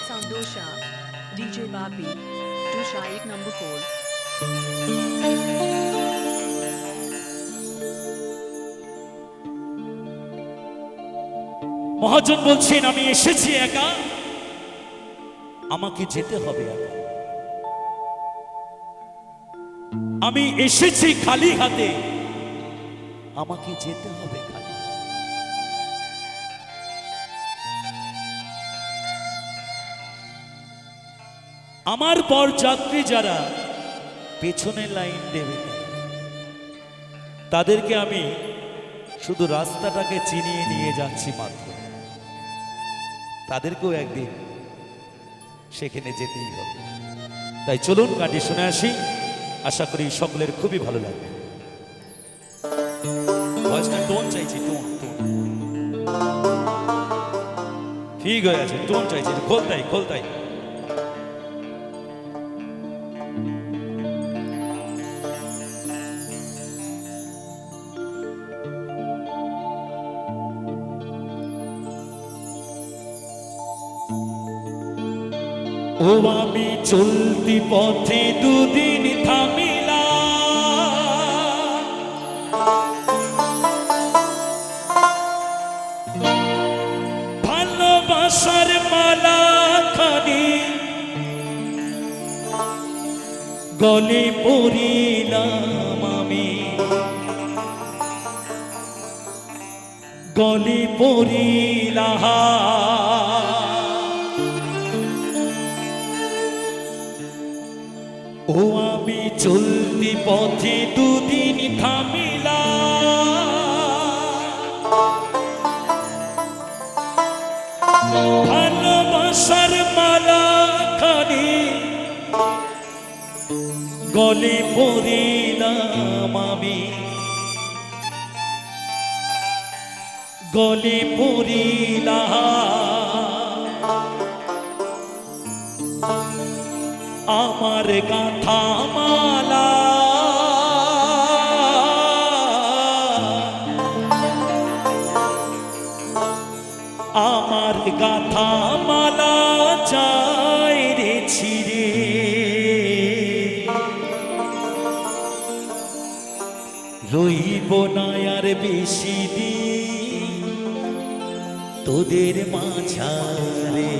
Sandosha, DJ Bapi, Dusha 8 number 4. মহাজন বলছেন আমি এসেছি একা, আমাকে যেতে হবে একা। আমি এসেছি খালি হাতে, আমাকে যেতে হবে খালি। আমার পর যাত্রী যারা পেছনের লাইন দেবে তাদেরকে আমি শুধু রাস্তাটাকে চিনিয়ে নিয়ে যাচ্ছি মাত্র, তাদেরকেও একদিন সেখানে যেতেই হবে। তাই চলুন গানটি শুনে আসি, আশা করি সকলের খুবই ভালো লাগবে। ভয়েসটা টোন চাইছি, টোন ঠিক হয়ে আছে, টোন চাইছি, খোলতাই খোলতাই। ও আমি চলতি পথে দুদিন থামিলা, ভালোবাসার মালা খানি গলে পড়িলাম আমি, গলে পড়িলাম। ও আমি চলতি পথে দুদিন থামিলা, ভালোবাসার মালা খানি গলে পড়িলাম আমি, গলে পড়িলাম। আমার গাথা মালা আমার গাথা মালা চাই রে ছিড়ে, রইব না আর বেশি দিন তোদের মাঝারে।